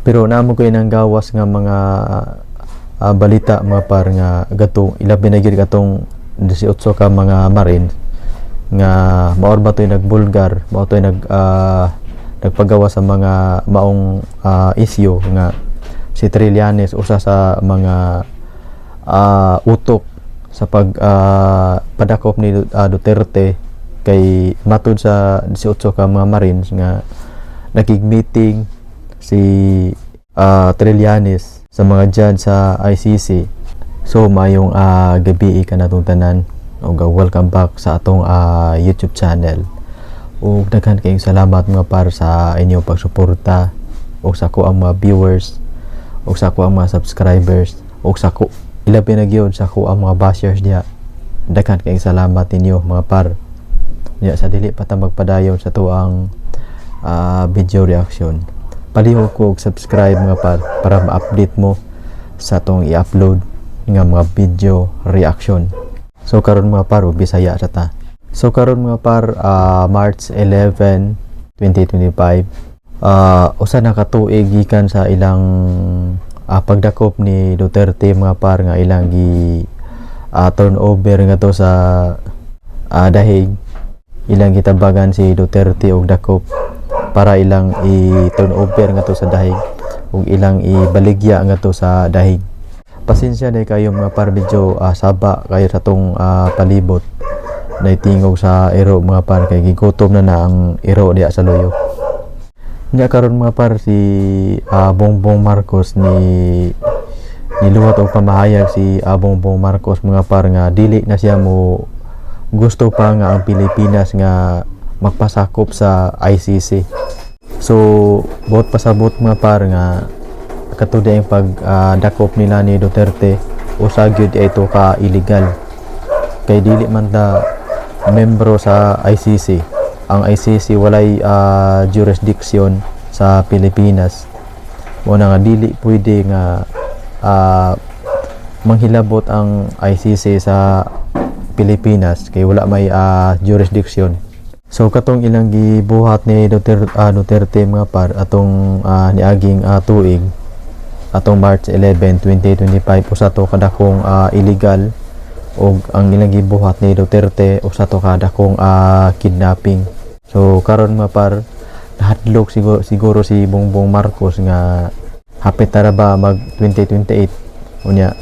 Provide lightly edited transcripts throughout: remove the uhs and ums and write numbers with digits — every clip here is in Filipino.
Pero namo ko inang gawas nga mga balita mga par nga gatong ilabi na gyud katong 18 ka mga Marines nga maor ba to'y nagbulgar, mao to'y nagpagawa sa mga maong issue nga si Trillanes usa sa mga utok sa padakop ni Duterte kay matud sa 18 ka mga Marines nga nakig-meeting si Trillanes sa mga judge sa ICC. So mayong gabi ka natong tanan o welcome back sa atong YouTube channel. O daghan kayong salamat mga par sa inyong pagsuporta o sa ko ang mga viewers o sa ko ang mga subscribers o sa ko ilabi na gyud sa ko ang mga bashers diha. Daghan kayong salamat ninyo mga par. Ya sa dili pa ta magpadayon sa tuang video reaction. Palihog ko og subscribe mga par para ma-update mo sa tong i-upload nga mga video reaction. So karon mga par Bisaya ra ta. So karon mga par March 11, 2025 usa na ka tuig gikan sa ilang pagdakop ni Duterte mga par nga ilang gi turnover nga to sa dahig. Ilang gitabagan si Duterte og dakop para ilang i-turnover nga to sa dahig ug ilang ibaligya nga to sa dahig. Pasensya na kayo mga par video saba kayo sa tong palibot na tingog sa ero mga par kay gigutom na ang ero diya sa loyo. Nya karon mga par si Bongbong Marcos niluwat og pamahayag si Bongbong Marcos mga par nga dili na siya mo gusto pa nga ang Pilipinas nga magpasakop sa ICC. So buot pasabot mga par nga katudi ang pagdakop nila ni Duterte usa gyud ito ka illegal kay dili man ta membro sa ICC. Ang ICC walay jurisdiction sa Pilipinas. Una nga dili pwede nga manghilabot ang ICC sa Pilipinas kay wala may jurisdiction. So katong ilang gibuhat ni Duterte mga par atong niaging tuig atong March 11, 2025 usa to kadakong illegal og ang ilang gibuhat ni Duterte usa to kadakong kidnapping. So karon mga par nahadlok siguro si Bongbong Marcos nga hapit tara ba mag 2028 unya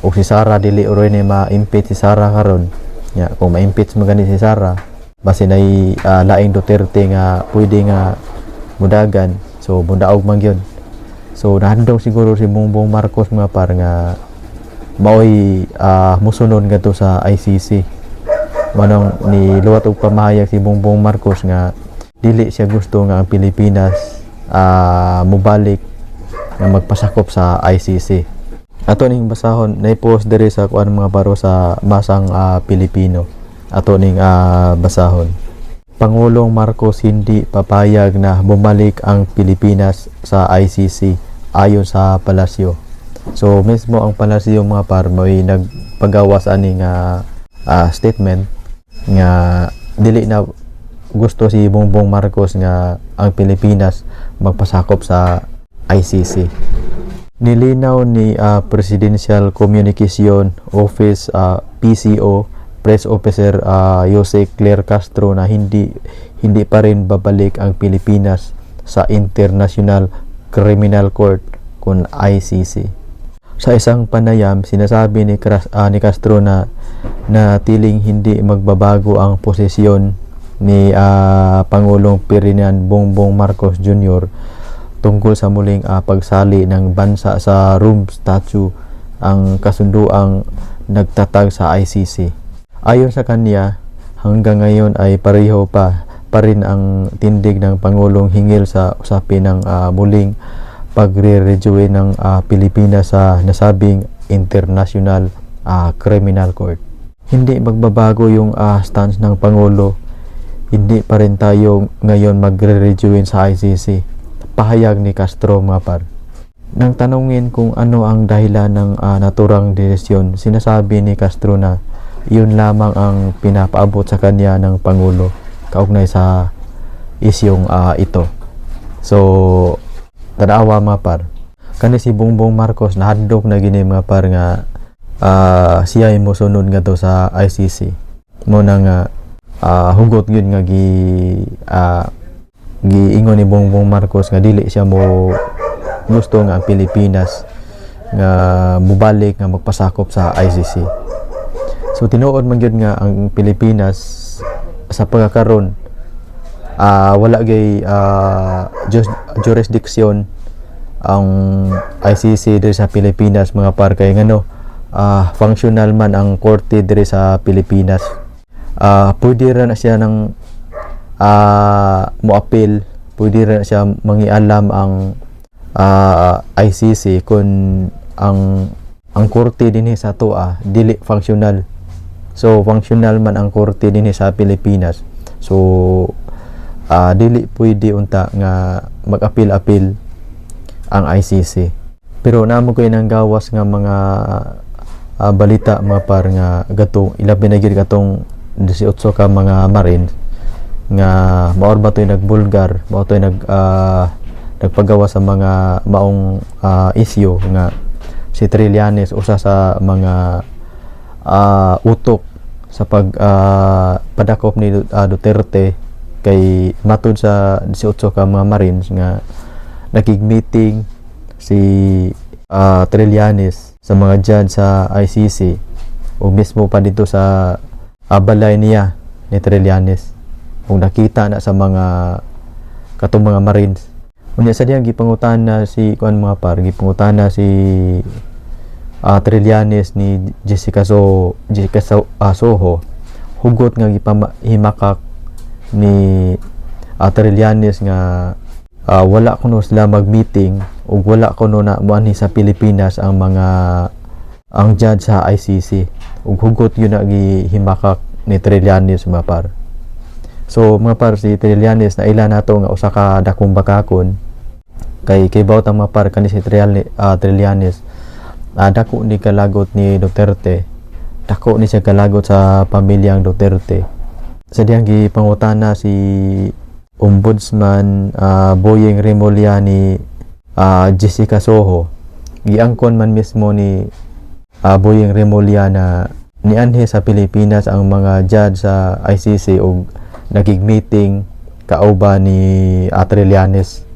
og si Sara dili oroy ni ma-impeach si Sara karon. Nya kung ma-impeach magani si Sara basi nay laing Duterte nga pwede nga mudagan, so mundaog man gyud. So nahandog siguro si Bongbong Marcos mga par nga maoy musunod ngadto sa ICC. Manong ni luwat og pamahayag si Bongbong Marcos nga dili siya gusto nga ang Pilipinas mubalik nga magpasakop sa ICC. Ato ning basahon na-post diri sa kuan mga baro sa masang Pilipino. Ato ning basahon. Pangulong Marcos hindi papayag na bumalik ang Pilipinas sa ICC ayon sa palasyo. So mismo ang palasyo mga par may nagpagawas ani nga statement nga dili na gusto si Bongbong Marcos nga ang Pilipinas magpasakop sa ICC. Nilinaw ni Presidential Communication Office PCO Press Officer Jose Claire Castro na hindi pa rin babalik ang Pilipinas sa International Criminal Court kung ICC. Sa isang panayam, sinasabi ni Castro na tiling hindi magbabago ang posisyon ni Pangulong Ferdinand Bongbong Marcos Jr. tungkol sa muling pagsali ng bansa sa Rome Statute, ang kasunduang nagtatag sa ICC. Ayon sa kanya, hanggang ngayon ay pareho pa rin ang tindig ng Pangulong hingil sa usapin ng muling pagre-review ng Pilipinas sa nasabing International Criminal Court. Hindi magbabago yung stance ng Pangulo. Hindi pa rin tayo ngayon magre-reviewin sa ICC. Pahayag ni Castro mga par. Nang tanungin kung ano ang dahilan ng naturang desisyon, sinasabi ni Castro na yun lamang ang pinapaabot sa kanya ng Pangulo kaugnay sa isyong ito. So tanawa mga par, kani si Bongbong Marcos nahadlok na gini mga par nga siya mo sunod nga to sa ICC mo na nga hugot yun nga giingon ni Bongbong Marcos nga dili siya mo gusto nga ang Pilipinas nga mubalik nga magpasakop sa ICC. So tinuod man gyud nga ang Pilipinas sa pagkakaron wala gay jurisdiction ang ICC diri sa Pilipinas mga par, kay ngano functional man ang korte diri sa Pilipinas. Pwede ra na siya ng moapil, pwede ra na siya mangialam ang ICC kung ang korte dinhi sa toa dili functional. So functional man ang korte dinhi sa Pilipinas, so dili pwede unta nga mag-apil-apil ang ICC. Pero namo koy nang gawas nga mga balita mga par nga gatong ilabi na gyud katong 18 ka mga Marines nga maor ba toy nagbulgar, mao toy nagpagawa sa mga maong issue nga si Trillanes usa sa mga utok sa padakop ni Duterte, kay matud sa 18 ka mga Marines nga nakig-meeting si Trillanes sa mga judge sa ICC o mismo pa dito sa balay niya ni Trillanes, kung nakita na sa mga katong mga Marines. Unya sa diyang gipangutana si kuan mga par, gipangutana si Trillanes ni Jessica Soho hugot nga gipahimakak ni Trillanes nga wala kuno sila mag-meeting ug wala kuno na muanhi sa Pilipinas ang judge sa ICC, ug hugot yun na gihimakak ni Trillanes mga par. So mga par, si Trillanes na ila nato nga usa ka dakong bakakon kay bawat ang mga par kani si Trillanes dako ni kalagot ni Duterte, dako ni siya kalagot sa pamilyang Duterte. Sa diyang gipangutana si Ombudsman Boyeng Remulla ni Jessica Soho, giangkon man mismo ni Boyeng Remulla na nianhi sa Pilipinas ang mga judge sa ICC ug nagig-meeting kauban ni Trillanes.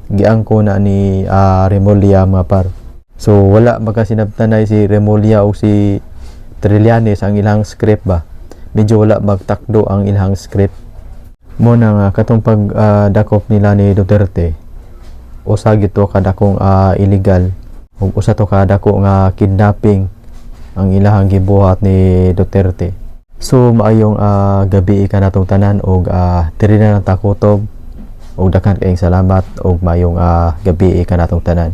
Giangkon na ni Remulla mga par. So wala makasinabtanay si Remulla o si Trillanes ang ilang script ba. Medyo wala magtakdo ang ilang script. Mo na nga katong pagdakop nila ni Duterte, usa gito kadakong illegal ug usa to kadako nga kidnapping ang ilahang gibuhat ni Duterte. So maayong gabi ka natong tanan og diri na lang ta kutob og daghan kayong salamat og maayong gabi ka natong tanan.